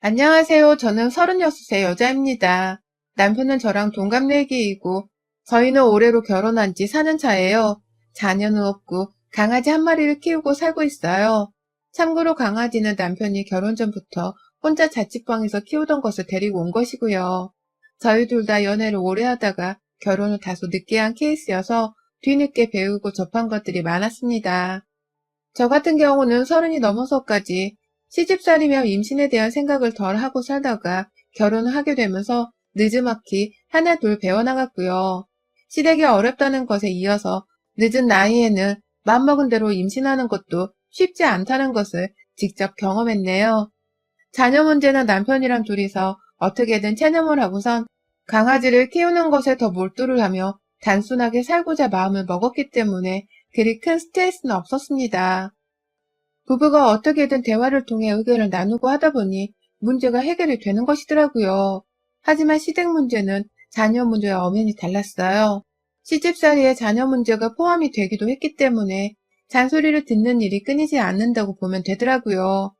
안녕하세요. 저는 36세 여자입니다. 남편은 저랑 동갑내기이고 저희는 올해로 결혼한 지 4년 차예요. 자녀는 없고 강아지 한 마리를 키우고 살고 있어요. 참고로 강아지는 남편이 결혼 전부터 혼자 자취방에서 키우던 것을 데리고 온 것이고요. 저희 둘 다 연애를 오래 하다가 결혼을 다소 늦게 한 케이스여서 뒤늦게 배우고 접한 것들이 많았습니다. 저 같은 경우는 30이 넘어서까지 시집살이며 임신에 대한 생각을 덜 하고 살다가 결혼을 하게 되면서 느지막이 하나 둘 배워나갔고요. 시댁이 어렵다는 것에 이어서 늦은 나이에는 맘먹은 대로 임신하는 것도 쉽지 않다는 것을 직접 경험했네요. 자녀 문제는 남편이랑 둘이서 어떻게든 체념을 하고선 강아지를 키우는 것에 더 몰두를 하며 단순하게 살고자 마음을 먹었기 때문에 그리 큰 스트레스는 없었습니다. 부부가 어떻게든 대화를 통해 의견을 나누고 하다 보니 문제가 해결이 되는 것이더라고요. 하지만 시댁 문제는 자녀 문제와 엄연히 달랐어요. 시집살이에 자녀 문제가 포함이 되기도 했기 때문에 잔소리를 듣는 일이 끊이지 않는다고 보면 되더라고요.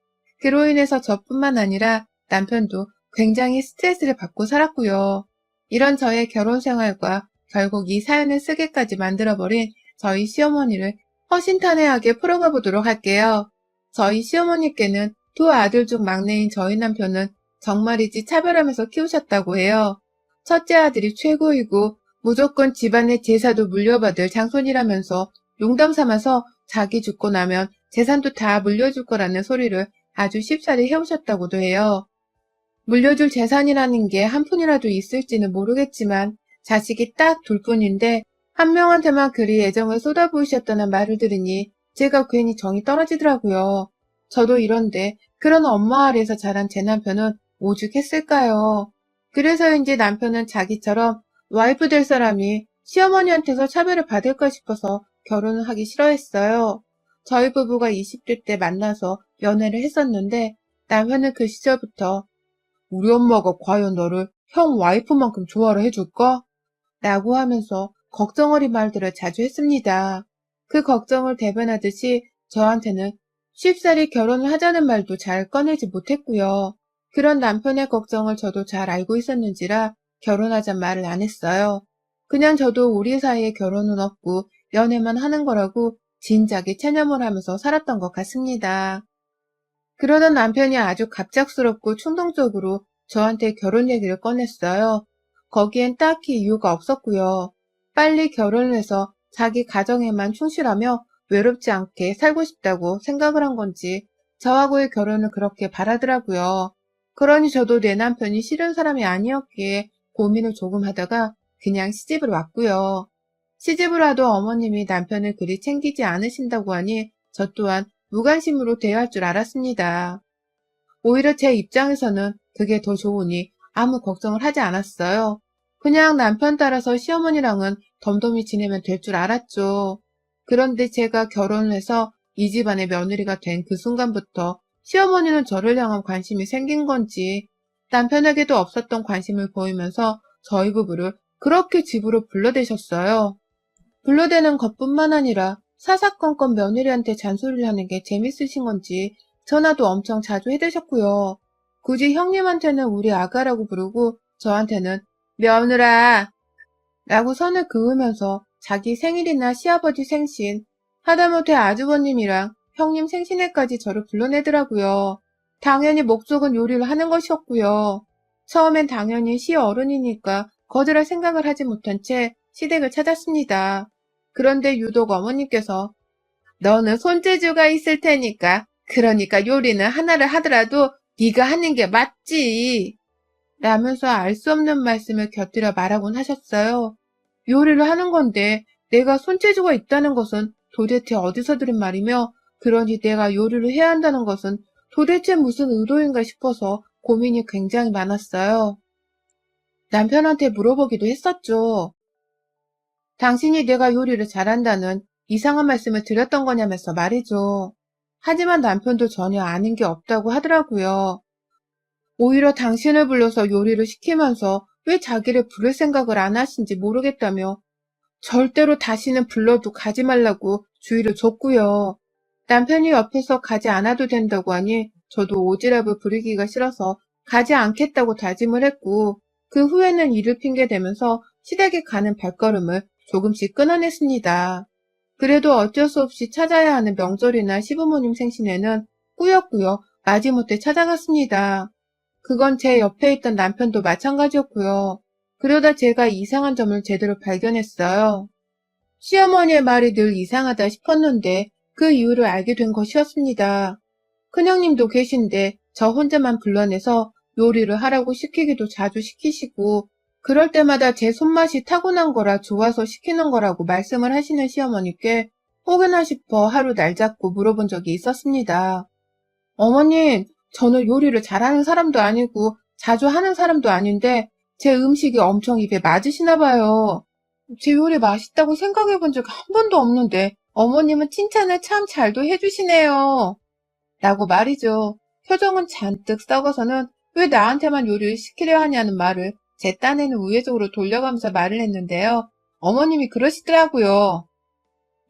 그로 인해서 저뿐만 아니라 남편도 굉장히 스트레스를 받고 살았고요. 이런 저의 결혼 생활과 결국 이 사연을 쓰게까지 만들어버린 저희 시어머니를 허심탄회하게 풀어가 보도록 할게요. 저희 시어머니께는 두 아들 중 막내인 저희 남편은 정말이지 차별하면서 키우셨다고 해요. 첫째 아들이 최고이고 무조건 집안의 제사도 물려받을 장손이라면서 농담 삼아서 자기 죽고 나면 재산도 다 물려줄 거라는 소리를 아주 쉽사리 해오셨다고도 해요. 물려줄 재산이라는 게 한 푼이라도 있을지는 모르겠지만 자식이 딱 둘 뿐인데 한 명한테만 그리 애정을 쏟아부으셨다는 말을 들으니 제가 괜히 정이 떨어지더라고요. 저도 이런데 그런 엄마 아래에서 자란 제 남편은 오죽했을까요? 그래서인지 남편은 자기처럼 와이프 될 사람이 시어머니한테서 차별을 받을까 싶어서 결혼을 하기 싫어했어요. 저희 부부가 20대 때 만나서 연애를 했었는데 남편은 그 시절부터 우리 엄마가 과연 너를 형 와이프만큼 좋아를 해줄까? 라고 하면서 걱정 어린 말들을 자주 했습니다. 그 걱정을 대변하듯이 저한테는 쉽사리 결혼을 하자는 말도 잘 꺼내지 못했고요. 그런 남편의 걱정을 저도 잘 알고 있었는지라 결혼하잔 말을 안 했어요. 그냥 저도 우리 사이에 결혼은 없고 연애만 하는 거라고 진작에 체념을 하면서 살았던 것 같습니다. 그러던 남편이 아주 갑작스럽고 충동적으로 저한테 결혼 얘기를 꺼냈어요. 거기엔 딱히 이유가 없었고요. 빨리 결혼을 해서 자기 가정에만 충실하며 외롭지 않게 살고 싶다고 생각을 한 건지 저하고의 결혼을 그렇게 바라더라고요. 그러니 저도 내 남편이 싫은 사람이 아니었기에 고민을 조금 하다가 그냥 시집을 왔고요. 시집을 와도 어머님이 남편을 그리 챙기지 않으신다고 하니 저 또한 무관심으로 대할 줄 알았습니다. 오히려 제 입장에서는 그게 더 좋으니 아무 걱정을 하지 않았어요. 그냥 남편 따라서 시어머니랑은 덤덤히 지내면 될 줄 알았죠. 그런데 제가 결혼을 해서 이 집안의 며느리가 된 그 순간부터 시어머니는 저를 향한 관심이 생긴 건지 남편에게도 없었던 관심을 보이면서 저희 부부를 그렇게 집으로 불러대셨어요. 불러대는 것뿐만 아니라 사사건건 며느리한테 잔소리를 하는 게 재밌으신 건지 전화도 엄청 자주 해대셨고요. 굳이 형님한테는 우리 아가라고 부르고 저한테는 며느라 라고 선을 그으면서 자기 생일이나 시아버지 생신, 하다못해 아주버님이랑 형님 생신에까지 저를 불러내더라고요. 당연히 목적은 요리를 하는 것이었고요. 처음엔 당연히 시어른이니까 거절할 생각을 하지 못한 채 시댁을 찾았습니다. 그런데 유독 어머님께서 너는 손재주가 있을 테니까 그러니까 요리는 하나를 하더라도 네가 하는 게 맞지 라면서 알 수 없는 말씀을 곁들여 말하곤 하셨어요. 요리를 하는 건데 내가 손재주가 있다는 것은 도대체 어디서 들은 말이며 그러니 내가 요리를 해야 한다는 것은 도대체 무슨 의도인가 싶어서 고민이 굉장히 많았어요. 남편한테 물어보기도 했었죠. 당신이 내가 요리를 잘한다는 이상한 말씀을 드렸던 거냐면서 말이죠. 하지만 남편도 전혀 아는 게 없다고 하더라고요. 오히려 당신을 불러서 요리를 시키면서 왜 자기를 부를 생각을 안 하신지 모르겠다며 절대로 다시는 불러도 가지 말라고 주의를 줬고요. 남편이 옆에서 가지 않아도 된다고 하니 저도 오지랖을 부리기가 싫어서 가지 않겠다고 다짐을 했고 그 후에는 일을 핑계대면서 시댁에 가는 발걸음을 조금씩 끊어냈습니다. 그래도 어쩔 수 없이 찾아야 하는 명절이나 시부모님 생신에는 꾸역꾸역 마지못해 찾아갔습니다. 그건 제 옆에 있던 남편도 마찬가지였고요. 그러다 제가 이상한 점을 제대로 발견했어요. 시어머니의 말이 늘 이상하다 싶었는데 그 이유를 알게 된 것이었습니다. 큰형님도 계신데 저 혼자만 불러내서 요리를 하라고 시키기도 자주 시키시고 그럴 때마다 제 손맛이 타고난 거라 좋아서 시키는 거라고 말씀을 하시는 시어머니께 혹여나 싶어 하루 날 잡고 물어본 적이 있었습니다. 어머님, 저는 요리를 잘하는 사람도 아니고 자주 하는 사람도 아닌데 제 음식이 엄청 입에 맞으시나 봐요. 제 요리 맛있다고 생각해 본 적 한 번도 없는데 어머님은 칭찬을 참 잘도 해주시네요. 라고 말이죠. 표정은 잔뜩 썩어서는 왜 나한테만 요리를 시키려 하냐는 말을 제 딴에는 우회적으로 돌려가면서 말을 했는데요. 어머님이 그러시더라고요.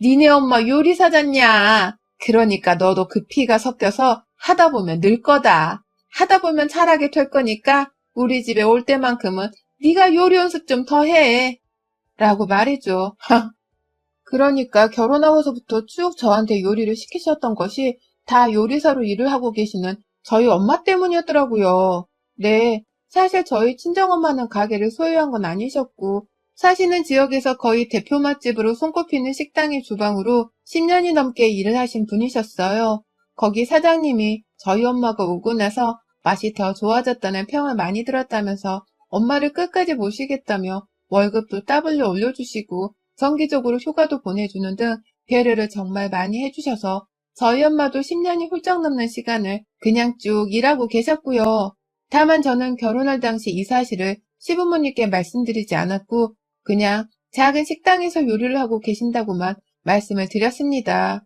니네 엄마 요리사잖냐. 그러니까 너도 그 피가 섞여서 하다 보면 늘 거다. 하다 보면 잘하게 될 거니까 우리 집에 올 때만큼은 네가 요리 연습 좀 더 해. 라고 말이죠. 그러니까 결혼하고서부터 쭉 저한테 요리를 시키셨던 것이 다 요리사로 일을 하고 계시는 저희 엄마 때문이었더라고요. 네, 사실 저희 친정엄마는 가게를 소유한 건 아니셨고 사시는 지역에서 거의 대표 맛집으로 손꼽히는 식당의 주방으로 10년이 넘게 일을 하신 분이셨어요. 거기 사장님이 저희 엄마가 오고 나서 맛이 더 좋아졌다는 평을 많이 들었다면서 엄마를 끝까지 모시겠다며 월급도 따블로 올려주시고 정기적으로 휴가도 보내주는 등 배려를 정말 많이 해주셔서 저희 엄마도 10년이 훌쩍 넘는 시간을 그냥 쭉 일하고 계셨고요. 다만 저는 결혼할 당시 이 사실을 시부모님께 말씀드리지 않았고 그냥 작은 식당에서 요리를 하고 계신다고만 말씀을 드렸습니다.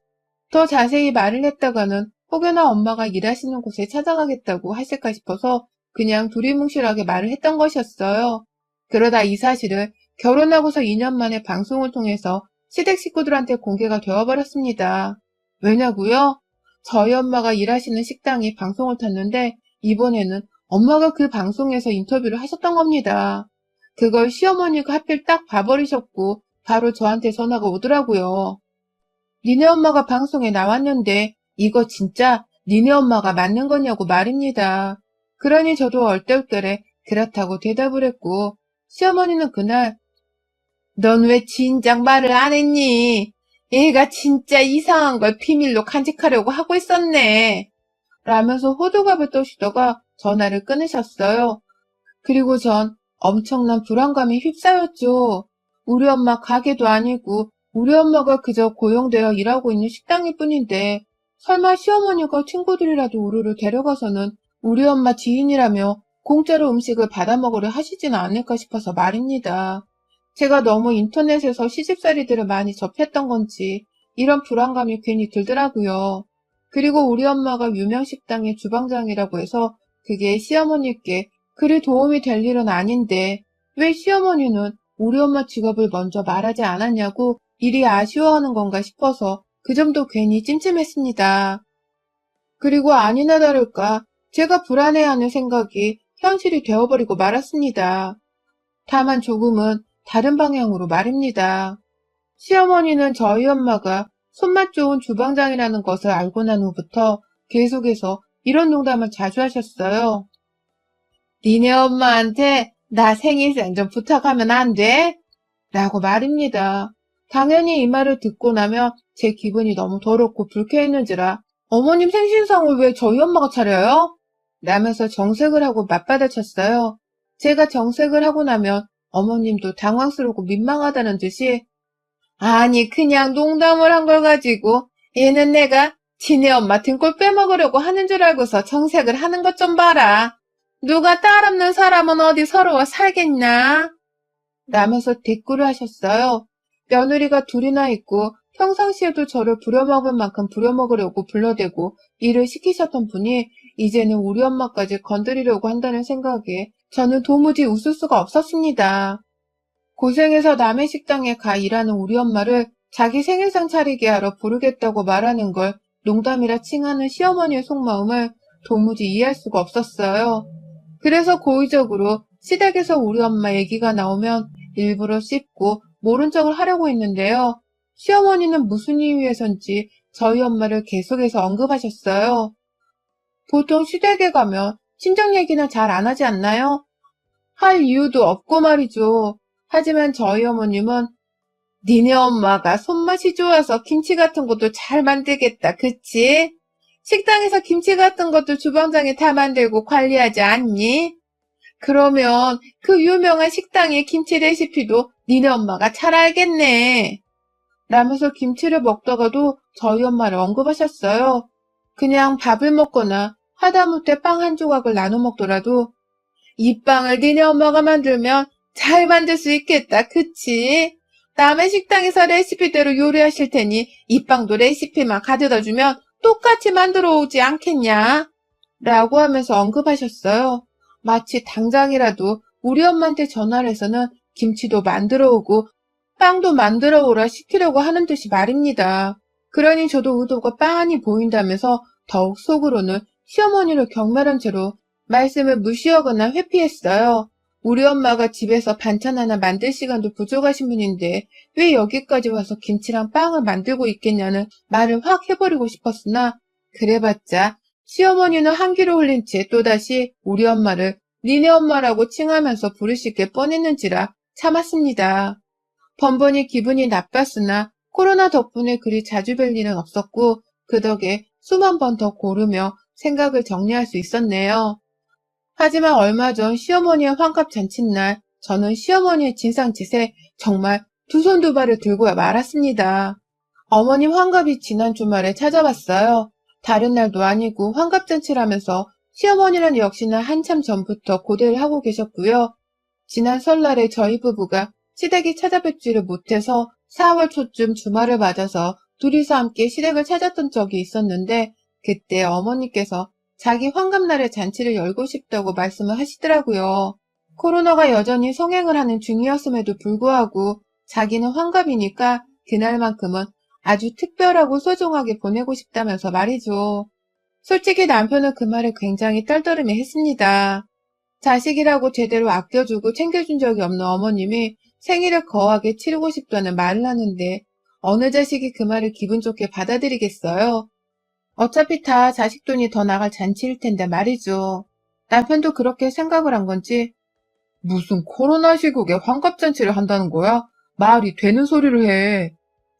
더 자세히 말을 했다가는 혹여나 엄마가 일하시는 곳에 찾아가겠다고 하실까 싶어서 그냥 두리뭉실하게 말을 했던 것이었어요. 그러다 이 사실을 결혼하고서 2년 만에 방송을 통해서 시댁 식구들한테 공개가 되어버렸습니다. 왜냐고요? 저희 엄마가 일하시는 식당이 방송을 탔는데 이번에는 엄마가 그 방송에서 인터뷰를 하셨던 겁니다. 그걸 시어머니가 하필 딱 봐버리셨고 바로 저한테 전화가 오더라고요. 니네 엄마가 방송에 나왔는데 이거 진짜 니네 엄마가 맞는 거냐고 말입니다. 그러니 저도 얼떨결에 그렇다고 대답을 했고 시어머니는 그날 넌 왜 진작 말을 안 했니? 얘가 진짜 이상한 걸 비밀로 간직하려고 하고 있었네. 라면서 호들갑을 떠시다가 전화를 끊으셨어요. 그리고 전 엄청난 불안감에 휩싸였죠. 우리 엄마 가게도 아니고 우리 엄마가 그저 고용되어 일하고 있는 식당일 뿐인데 설마 시어머니가 친구들이라도 우리를 데려가서는 우리 엄마 지인이라며 공짜로 음식을 받아먹으려 하시지는 않을까 싶어서 말입니다. 제가 너무 인터넷에서 시집살이들을 많이 접했던 건지 이런 불안감이 괜히 들더라고요. 그리고 우리 엄마가 유명 식당의 주방장이라고 해서 그게 시어머니께 그리 도움이 될 일은 아닌데 왜 시어머니는 우리 엄마 직업을 먼저 말하지 않았냐고 일이 아쉬워하는 건가 싶어서 그 점도 괜히 찜찜했습니다. 그리고 아니나 다를까 제가 불안해하는 생각이 현실이 되어버리고 말았습니다. 다만 조금은 다른 방향으로 말입니다. 시어머니는 저희 엄마가 손맛 좋은 주방장이라는 것을 알고 난 후부터 계속해서 이런 농담을 자주 하셨어요. 니네 엄마한테 나 생일상 좀 부탁하면 안 돼? 라고 말입니다. 당연히 이 말을 듣고 나면 제 기분이 너무 더럽고 불쾌했는지라 어머님 생신상을 왜 저희 엄마가 차려요? 라면서 정색을 하고 맞받아쳤어요. 제가 정색을 하고 나면 어머님도 당황스럽고 민망하다는 듯이 아니 그냥 농담을 한 걸 가지고 얘는 내가 지네 엄마 등골 빼먹으려고 하는 줄 알고서 정색을 하는 것 좀 봐라. 누가 딸 없는 사람은 어디 서러워 살겠나? 라면서 대꾸를 하셨어요. 며느리가 둘이나 있고 평상시에도 저를 부려먹을 만큼 부려먹으려고 불러대고 일을 시키셨던 분이 이제는 우리 엄마까지 건드리려고 한다는 생각에 저는 도무지 웃을 수가 없었습니다. 고생해서 남의 식당에 가 일하는 우리 엄마를 자기 생일상 차리게 하러 부르겠다고 말하는 걸 농담이라 칭하는 시어머니의 속마음을 도무지 이해할 수가 없었어요. 그래서 고의적으로 시댁에서 우리 엄마 얘기가 나오면 일부러 씹고 모른 척을 하려고 했는데요. 시어머니는 무슨 이유에선지 저희 엄마를 계속해서 언급하셨어요. 보통 시댁에 가면 친정 얘기는 잘 안 하지 않나요? 할 이유도 없고 말이죠. 하지만 저희 어머님은 니네 엄마가 손맛이 좋아서 김치 같은 것도 잘 만들겠다, 그치? 식당에서 김치 같은 것도 주방장에 다 만들고 관리하지 않니? 그러면 그 유명한 식당의 김치 레시피도 니네 엄마가 잘 알겠네. 라면서 김치를 먹다가도 저희 엄마를 언급하셨어요. 그냥 밥을 먹거나 하다못해 빵 한 조각을 나눠 먹더라도 이 빵을 니네 엄마가 만들면 잘 만들 수 있겠다, 그치? 남의 식당에서 레시피대로 요리하실 테니 이 빵도 레시피만 가져다 주면 똑같이 만들어 오지 않겠냐? 라고 하면서 언급하셨어요. 마치 당장이라도 우리 엄마한테 전화를 해서는 김치도 만들어 오고 빵도 만들어 오라 시키려고 하는 듯이 말입니다. 그러니 저도 의도가 빤히 보인다면서 더욱 속으로는 시어머니를 경멸한 채로 말씀을 무시하거나 회피했어요. 우리 엄마가 집에서 반찬 하나 만들 시간도 부족하신 분인데 왜 여기까지 와서 김치랑 빵을 만들고 있겠냐는 말을 확 해버리고 싶었으나 그래봤자 시어머니는 한기를 올린 채 또다시 우리 엄마를 니네 엄마라고 칭하면서 부르실 게 뻔했는지라 참았습니다. 번번이 기분이 나빴으나 코로나 덕분에 그리 자주 뵐 일은 없었고 그 덕에 수만 번 더 고르며 생각을 정리할 수 있었네요. 하지만 얼마 전 시어머니의 환갑 잔칫날 저는 시어머니의 진상짓에 정말 두 손 두 발을 들고 말았습니다. 어머님 환갑이 지난 주말에 찾아왔어요. 다른 날도 아니고 환갑잔치라면서 시어머니는 역시나 한참 전부터 고대를 하고 계셨고요. 지난 설날에 저희 부부가 시댁이 찾아뵙지를 못해서 4월 초쯤 주말을 맞아서 둘이서 함께 시댁을 찾았던 적이 있었는데 그때 어머니께서 자기 환갑날에 잔치를 열고 싶다고 말씀을 하시더라고요. 코로나가 여전히 성행을 하는 중이었음에도 불구하고 자기는 환갑이니까 그날만큼은 아주 특별하고 소중하게 보내고 싶다면서 말이죠. 솔직히 남편은 그 말을 굉장히 떨떠름해 했습니다. 자식이라고 제대로 아껴주고 챙겨준 적이 없는 어머님이 생일을 거하게 치르고 싶다는 말을 하는데 어느 자식이 그 말을 기분 좋게 받아들이겠어요? 어차피 다 자식 돈이 더 나갈 잔치일 텐데 말이죠. 남편도 그렇게 생각을 한 건지 무슨 코로나 시국에 환갑잔치를 한다는 거야? 말이 되는 소리를 해.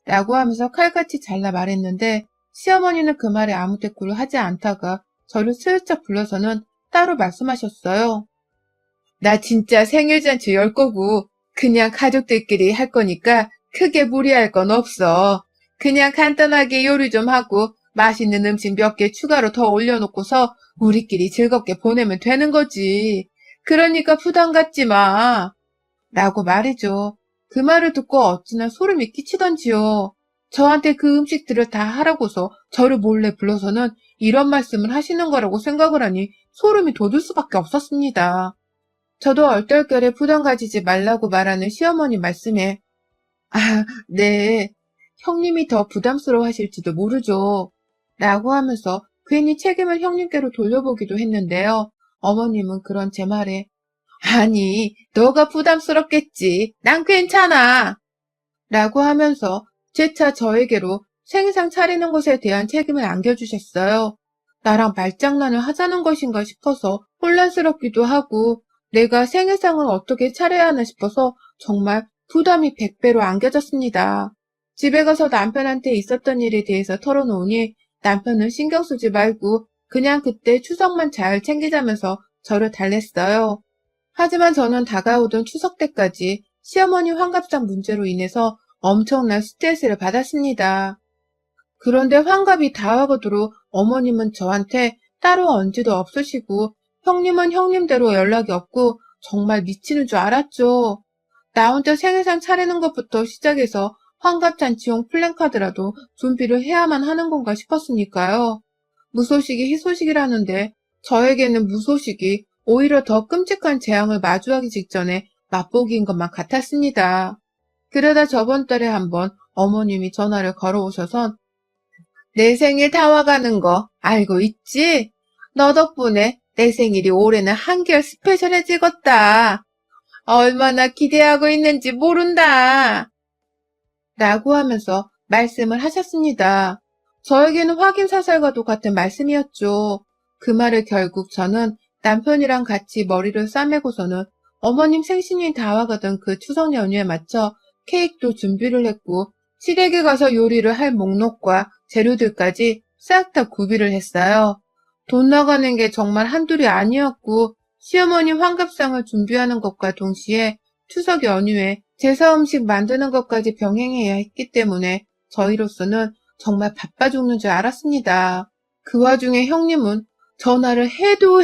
라고 하면서 칼같이 잘라 말했는데 시어머니는 그 말에 아무 대꾸를 하지 않다가 저를 슬쩍 불러서는 따로 말씀하셨어요. 나 진짜 생일잔치 열 거고 그냥 가족들끼리 할 거니까 크게 무리할 건 없어. 그냥 간단하게 요리 좀 하고 맛있는 음식 몇 개 추가로 더 올려놓고서 우리끼리 즐겁게 보내면 되는 거지. 그러니까 부담 갖지 마. 라고 말이죠. 그 말을 듣고 어찌나 소름이 끼치던지요. 저한테 그 음식들을 다 하라고서 저를 몰래 불러서는 이런 말씀을 하시는 거라고 생각을 하니 소름이 돋을 수밖에 없었습니다. 저도 얼떨결에 부담 가지지 말라고 말하는 시어머니 말씀에 아, 네, 형님이 더 부담스러워 하실지도 모르죠. 라고 하면서 괜히 책임을 형님께로 돌려보기도 했는데요. 어머님은 그런 제 말에 아니, 너가 부담스럽겠지. 난 괜찮아. 라고 하면서 재차 저에게로 생일상 차리는 것에 대한 책임을 안겨주셨어요. 나랑 말장난을 하자는 것인가 싶어서 혼란스럽기도 하고 내가 생일상을 어떻게 차려야 하나 싶어서 정말 부담이 100배로 안겨졌습니다. 집에 가서 남편한테 있었던 일에 대해서 털어놓으니 남편은 신경 쓰지 말고 그냥 그때 추석만 잘 챙기자면서 저를 달랬어요. 하지만 저는 다가오던 추석 때까지 시어머니 환갑상 문제로 인해서 엄청난 스트레스를 받았습니다. 그런데 환갑이 다가오도록 어머님은 저한테 따로 언지도 없으시고 형님은 형님대로 연락이 없고 정말 미치는 줄 알았죠. 나 혼자 생일상 차리는 것부터 시작해서 환갑잔치용 플랜카드라도 준비를 해야만 하는 건가 싶었으니까요. 무소식이 희소식이라는데 저에게는 무소식이 오히려 더 끔찍한 재앙을 마주하기 직전에 맛보기인 것만 같았습니다. 그러다 저번 달에 한번 어머님이 전화를 걸어오셔선 내 생일 다 와가는 거 알고 있지? 너 덕분에 내 생일이 올해는 한결 스페셜해지겠다. 얼마나 기대하고 있는지 모른다. 라고 하면서 말씀을 하셨습니다. 저에게는 확인사살과도 같은 말씀이었죠. 그 말을 결국 저는 남편이랑 같이 머리를 싸매고서는 어머님 생신이 다가가던 그 추석 연휴에 맞춰 케이크도 준비를 했고 시댁에 가서 요리를 할 목록과 재료들까지 싹 다 구비를 했어요. 돈 나가는 게 정말 한둘이 아니었고 시어머니 환갑상을 준비하는 것과 동시에 추석 연휴에 제사 음식 만드는 것까지 병행해야 했기 때문에 저희로서는 정말 바빠 죽는 줄 알았습니다. 그 와중에 형님은 전화를 해도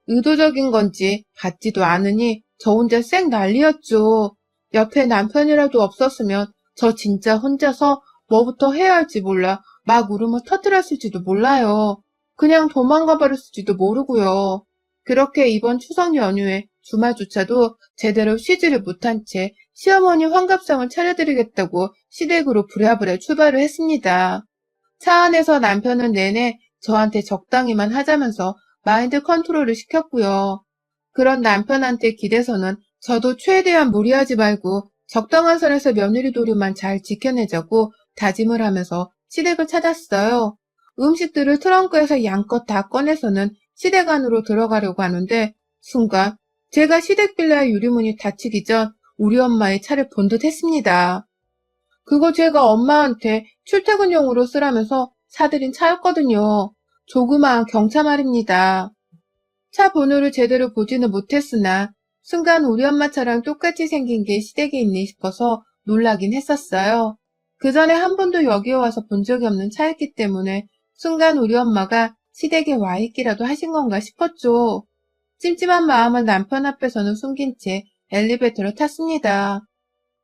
의도적인 건지 받지도 않으니 저 혼자 쌩 난리였죠. 옆에 남편이라도 없었으면 저 진짜 혼자서 뭐부터 해야 할지 몰라 막 울음을 터뜨렸을지도 몰라요. 그냥 도망가 버렸을지도 모르고요. 그렇게 이번 추석 연휴에 주말조차도 제대로 쉬지를 못한 채 시어머니 환갑상을 차려드리겠다고 시댁으로 부랴부랴 출발을 했습니다. 차 안에서 남편은 내내 저한테 적당히만 하자면서 마인드 컨트롤을 시켰고요. 그런 남편한테 기대서는 저도 최대한 무리하지 말고 적당한 선에서 며느리 도리만 잘 지켜내자고 다짐을 하면서 시댁을 찾았어요. 음식들을 트렁크에서 양껏 다 꺼내서는 시댁 안으로 들어가려고 하는데 순간 제가 시댁 빌라의 유리문이 닫히기 전 우리 엄마의 차를 본 듯 했습니다. 그거 제가 엄마한테 출퇴근용으로 쓰라면서 사들인 차였거든요. 조그마한 경차 말입니다. 차 번호를 제대로 보지는 못했으나 순간 우리 엄마 차랑 똑같이 생긴 게 시댁에 있니 싶어서 놀라긴 했었어요. 그 전에 한 번도 여기에 와서 본 적이 없는 차였기 때문에 순간 우리 엄마가 시댁에 와 있기라도 하신 건가 싶었죠. 찜찜한 마음을 남편 앞에서는 숨긴 채 엘리베이터를 탔습니다.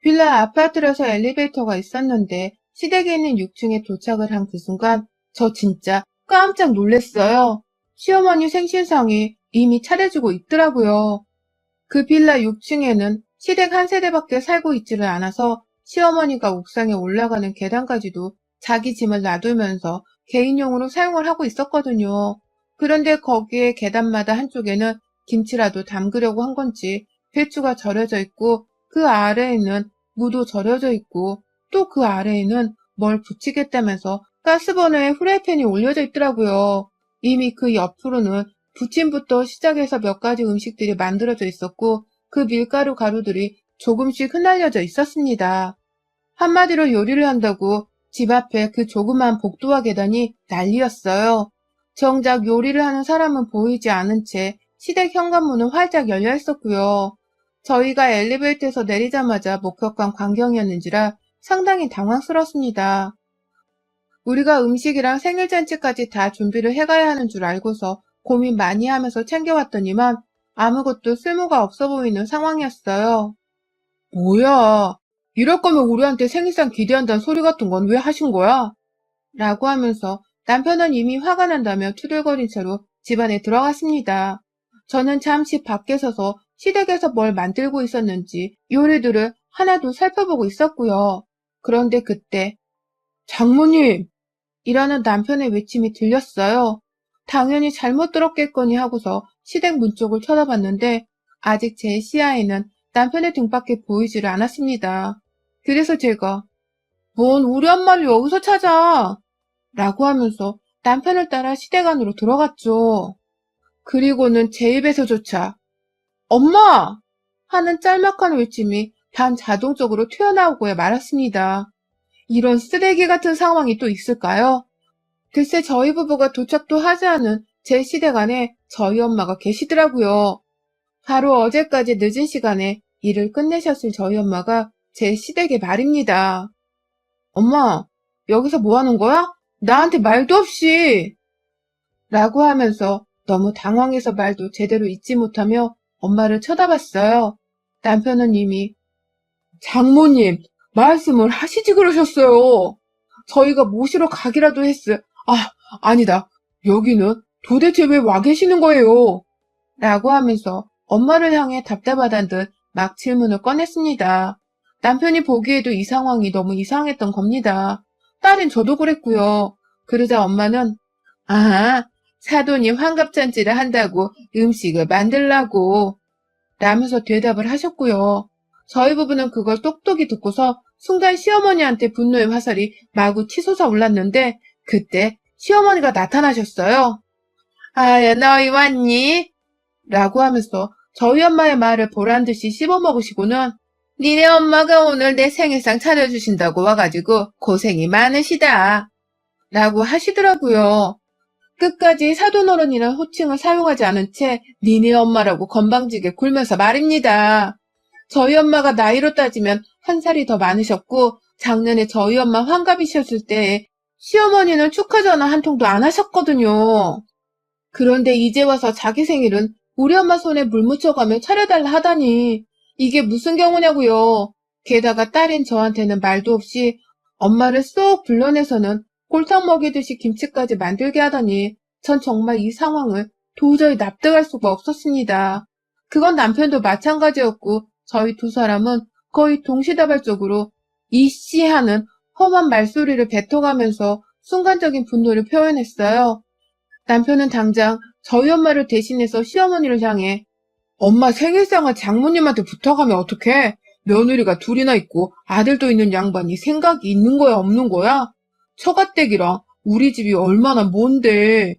빌라 아파트라서 엘리베이터가 있었는데 시댁에 있는 6층에 도착을 한 그 순간 저 진짜 깜짝 놀랐어요. 시어머니 생신상이 이미 차려지고 있더라고요. 그 빌라 6층에는 시댁 한 세대밖에 살고 있지를 않아서 시어머니가 옥상에 올라가는 계단까지도 자기 짐을 놔두면서 개인용으로 사용을 하고 있었거든요. 그런데 거기에 계단마다 한쪽에는 김치라도 담그려고 한 건지 배추가 절여져 있고 그 아래에는 무도 절여져 있고 또 그 아래에는 뭘 붙이겠다면서 가스버너에 후라이팬이 올려져 있더라고요. 이미 그 옆으로는 부침부터 시작해서 몇 가지 음식들이 만들어져 있었고 그 밀가루 가루들이 조금씩 흩날려져 있었습니다. 한마디로 요리를 한다고 집 앞에 그 조그만 복도와 계단이 난리였어요. 정작 요리를 하는 사람은 보이지 않은 채 시댁 현관문은 활짝 열려 있었고요. 저희가 엘리베이터에서 내리자마자 목격한 광경이었는지라 상당히 당황스럽습니다. 우리가 음식이랑 생일잔치까지 다 준비를 해가야 하는 줄 알고서 고민 많이 하면서 챙겨왔더니만 아무것도 쓸모가 없어 보이는 상황이었어요. 뭐야, 이럴 거면 우리한테 생일상 기대한다는 소리 같은 건 왜 하신 거야? 라고 하면서 남편은 이미 화가 난다며 투덜거린 채로 집 안에 들어갔습니다. 저는 잠시 밖에 서서 시댁에서 뭘 만들고 있었는지 요리들을 하나둘 살펴보고 있었고요. 그런데 그때 장모님! 이라는 남편의 외침이 들렸어요. 당연히 잘못 들었겠거니 하고서 시댁 문 쪽을 쳐다봤는데 아직 제 시야에는 남편의 등밖에 보이지를 않았습니다. 그래서 제가 뭔 우리 엄마를 여기서 찾아! 라고 하면서 남편을 따라 시댁 안으로 들어갔죠. 그리고는 제 입에서조차 엄마! 하는 짤막한 외침이 반자동적으로 튀어나오고 말았습니다. 이런 쓰레기 같은 상황이 또 있을까요? 글쎄 저희 부부가 도착도 하지 않은 제 시댁 안에 저희 엄마가 계시더라고요. 바로 어제까지 늦은 시간에 일을 끝내셨을 저희 엄마가 제 시댁에 말입니다. 엄마, 여기서 뭐 하는 거야? 나한테 말도 없이! 라고 하면서 너무 당황해서 말도 제대로 잇지 못하며 엄마를 쳐다봤어요. 남편은 이미 장모님, 말씀을 하시지 그러셨어요. 저희가 모시러 가기라도 했어. 아니다. 여기는 도대체 왜 와 계시는 거예요? 라고 하면서 엄마를 향해 답답하단 듯 막 질문을 꺼냈습니다. 남편이 보기에도 이 상황이 너무 이상했던 겁니다. 딸은 저도 그랬고요. 그러자 엄마는 사돈이 환갑잔치를 한다고 음식을 만들라고 라면서 대답을 하셨고요. 저희 부부는 그걸 똑똑히 듣고서 순간 시어머니한테 분노의 화살이 마구 치솟아 올랐는데 그때 시어머니가 나타나셨어요. 아야 너희 왔니? 라고 하면서 저희 엄마의 말을 보란듯이 씹어먹으시고는 니네 엄마가 오늘 내 생일상 차려주신다고 와가지고 고생이 많으시다 라고 하시더라고요. 끝까지 사돈어른이란 호칭을 사용하지 않은 채 니네 엄마라고 건방지게 굴면서 말입니다. 저희 엄마가 나이로 따지면 한 살이 더 많으셨고 작년에 저희 엄마 환갑이셨을 때 시어머니는 축하 전화 한 통도 안 하셨거든요. 그런데 이제 와서 자기 생일은 우리 엄마 손에 물 묻혀가며 차려달라 하다니 이게 무슨 경우냐고요. 게다가 딸인 저한테는 말도 없이 엄마를 쏙 불러내서는 골탕 먹이듯이 김치까지 만들게 하다니 전 정말 이 상황을 도저히 납득할 수가 없었습니다. 그건 남편도 마찬가지였고 저희 두 사람은 거의 동시다발적으로 이씨 하는 험한 말소리를 뱉어가면서 순간적인 분노를 표현했어요. 남편은 당장 저희 엄마를 대신해서 시어머니를 향해 엄마 생일상을 장모님한테 부탁하면 어떡해? 며느리가 둘이나 있고 아들도 있는 양반이 생각이 있는 거야 없는 거야? 처가댁이랑 우리 집이 얼마나 먼데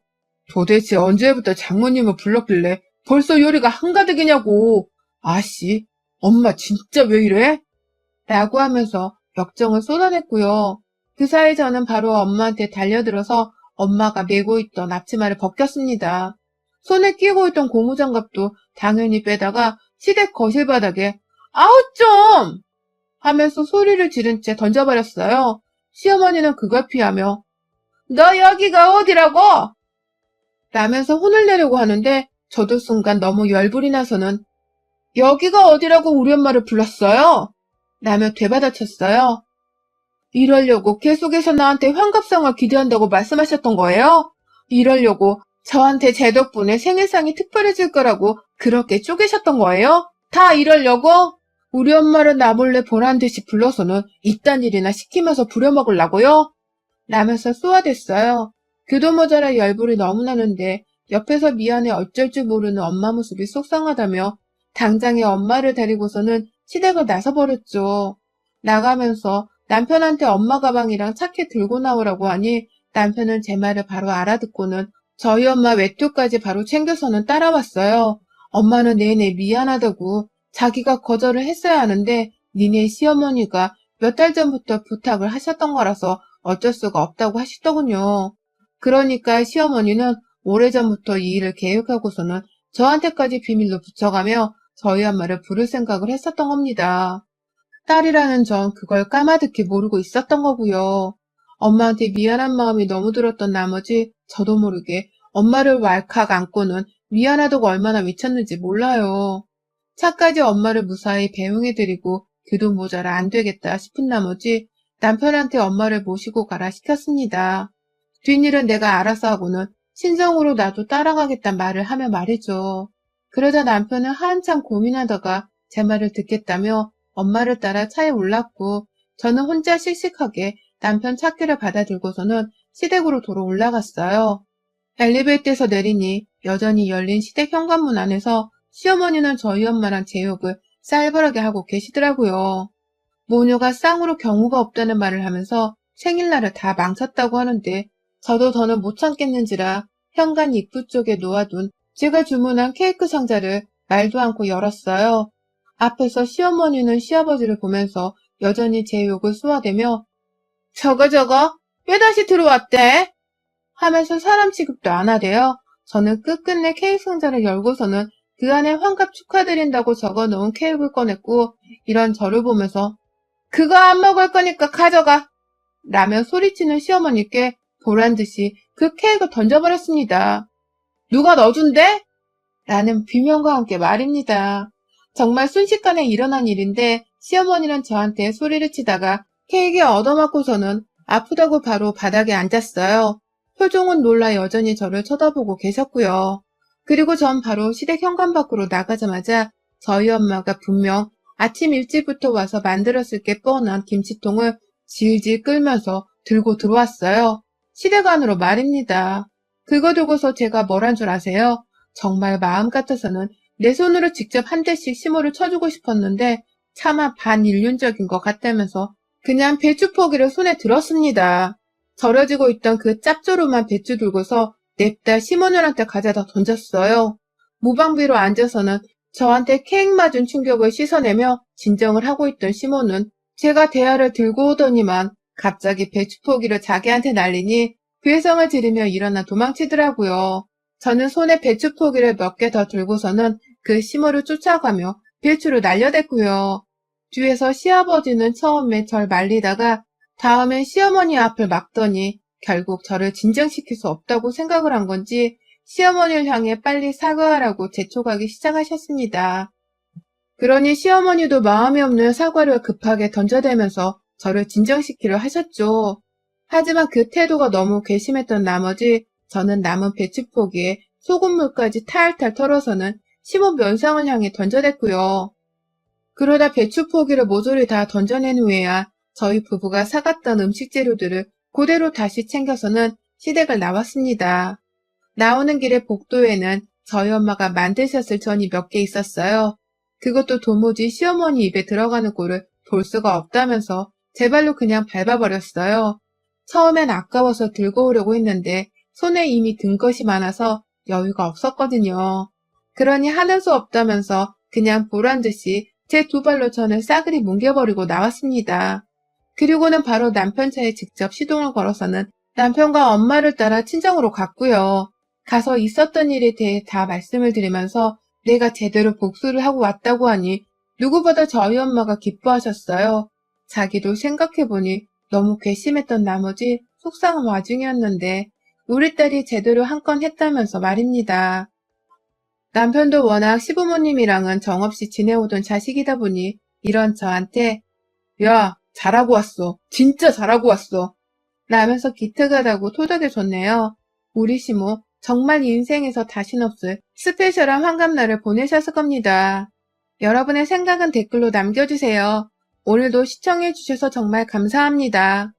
도대체 언제부터 장모님을 불렀길래 벌써 요리가 한가득이냐고. 아씨 엄마 진짜 왜 이래? 라고 하면서 역정을 쏟아냈고요. 그 사이 저는 바로 엄마한테 달려들어서 엄마가 메고 있던 앞치마를 벗겼습니다. 손에 끼고 있던 고무장갑도 당연히 빼다가 시댁 거실 바닥에 아우 좀! 하면서 소리를 지른 채 던져버렸어요. 시어머니는 그걸 피하며 너 여기가 어디라고? 라면서 혼을 내려고 하는데 저도 순간 너무 열불이 나서는 여기가 어디라고 우리 엄마를 불렀어요? 라며 되받아쳤어요. 이러려고 계속해서 나한테 환갑상을 기대한다고 말씀하셨던 거예요? 이러려고 저한테 제 덕분에 생일상이 특별해질 거라고 그렇게 쪼개셨던 거예요? 다 이러려고? 우리 엄마를 나 몰래 보란듯이 불러서는 이딴 일이나 시키면서 부려먹으려고요? 라면서 쏘아댔어요. 그도 모자라 열불이 너무 나는데 옆에서 미안해 어쩔 줄 모르는 엄마 모습이 속상하다며 당장에 엄마를 데리고서는 시댁을 나서버렸죠. 나가면서 남편한테 엄마 가방이랑 차키 들고 나오라고 하니 남편은 제 말을 바로 알아듣고는 저희 엄마 외투까지 바로 챙겨서는 따라왔어요. 엄마는 내내 미안하다고 자기가 거절을 했어야 하는데 니네 시어머니가 몇 달 전부터 부탁을 하셨던 거라서 어쩔 수가 없다고 하시더군요. 그러니까 시어머니는 오래전부터 이 일을 계획하고서는 저한테까지 비밀로 붙여가며 저희 엄마를 부를 생각을 했었던 겁니다. 딸이라는 전 그걸 까마득히 모르고 있었던 거고요. 엄마한테 미안한 마음이 너무 들었던 나머지 저도 모르게 엄마를 왈칵 안고는 미안하다고 얼마나 미쳤는지 몰라요. 차까지 엄마를 무사히 배웅해드리고 그도 모자라 안 되겠다 싶은 나머지 남편한테 엄마를 모시고 가라 시켰습니다. 뒷일은 내가 알아서 하고는 신정으로 나도 따라가겠단 말을 하며 말이죠. 그러자 남편은 한참 고민하다가 제 말을 듣겠다며 엄마를 따라 차에 올랐고 저는 혼자 씩씩하게 남편 차키를 받아들고서는 시댁으로 도로 올라갔어요. 엘리베이터에서 내리니 여전히 열린 시댁 현관문 안에서 시어머니는 저희 엄마랑 제 욕을 쌀벌하게 하고 계시더라고요. 모녀가 쌍으로 경우가 없다는 말을 하면서 생일날을 다 망쳤다고 하는데 저도 더는 못 참겠는지라 현관 입구 쪽에 놓아둔 제가 주문한 케이크 상자를 말도 않고 열었어요. 앞에서 시어머니는 시아버지를 보면서 여전히 제 욕을 쏘아대며 저거 왜 다시 들어왔대? 하면서 사람 취급도 안 하대요. 저는 끝끝내 케이크 상자를 열고서는 그 안에 환갑 축하드린다고 적어놓은 케이크를 꺼냈고 이런 저를 보면서 그거 안 먹을 거니까 가져가 라며 소리치는 시어머니께 보란듯이 그 케이크를 던져버렸습니다. 누가 넣어준대? 라는 비명과 함께 말입니다. 정말 순식간에 일어난 일인데 시어머니는 저한테 소리를 치다가 케이크에 얻어맞고서는 아프다고 바로 바닥에 앉았어요. 표정은 놀라 여전히 저를 쳐다보고 계셨고요. 그리고 전 바로 시댁 현관 밖으로 나가자마자 저희 엄마가 분명 아침 일찍부터 와서 만들었을 게 뻔한 김치통을 질질 끌면서 들고 들어왔어요. 시댁 안으로 말입니다. 그거 두고서 제가 뭘 한 줄 아세요? 정말 마음 같아서는 내 손으로 직접 한 대씩 시모를 쳐주고 싶었는데 차마 반인륜적인 것 같다면서 그냥 배추 포기를 손에 들었습니다. 절여지고 있던 그 짭조름한 배추 들고서 냅다 시모녀한테 가져다 던졌어요. 무방비로 앉아서는 저한테 케익 맞은 충격을 씻어내며 진정을 하고 있던 시모는 제가 대야를 들고 오더니만 갑자기 배추 포기를 자기한테 날리니 괴성을 지르며 일어나 도망치더라고요. 저는 손에 배추 포기를 몇 개 더 들고서는 그 시모를 쫓아가며 배추를 날려댔고요. 뒤에서 시아버지는 처음에 절 말리다가 다음엔 시어머니 앞을 막더니 결국 저를 진정시킬 수 없다고 생각을 한 건지 시어머니를 향해 빨리 사과하라고 재촉하기 시작하셨습니다. 그러니 시어머니도 마음이 없는 사과를 급하게 던져대면서 저를 진정시키려 하셨죠. 하지만 그 태도가 너무 괘씸했던 나머지 저는 남은 배추포기에 소금물까지 탈탈 털어서는 시모 면상을 향해 던져댔고요. 그러다 배추포기를 모조리 다 던져낸 후에야 저희 부부가 사갔던 음식 재료들을 그대로 다시 챙겨서는 시댁을 나왔습니다. 나오는 길에 복도에는 저희 엄마가 만드셨을 전이 몇 개 있었어요. 그것도 도무지 시어머니 입에 들어가는 꼴을 볼 수가 없다면서 제 발로 그냥 밟아버렸어요. 처음엔 아까워서 들고 오려고 했는데 손에 이미 든 것이 많아서 여유가 없었거든요. 그러니 하는 수 없다면서 그냥 보란 듯이 제 두 발로 저는 싸그리 뭉개버리고 나왔습니다. 그리고는 바로 남편 차에 직접 시동을 걸어서는 남편과 엄마를 따라 친정으로 갔고요. 가서 있었던 일에 대해 다 말씀을 드리면서 내가 제대로 복수를 하고 왔다고 하니 누구보다 저희 엄마가 기뻐하셨어요. 자기도 생각해보니 너무 괘씸했던 나머지 속상한 와중이었는데 우리 딸이 제대로 한 건 했다면서 말입니다. 남편도 워낙 시부모님이랑은 정없이 지내오던 자식이다 보니 이런 저한테 야, 잘하고 왔어. 진짜 잘하고 왔어. 라면서 기특하다고 토닥여줬네요. 우리 시모 정말 인생에서 다신 없을 스페셜한 환갑날을 보내셨을 겁니다. 여러분의 생각은 댓글로 남겨주세요. 오늘도 시청해주셔서 정말 감사합니다.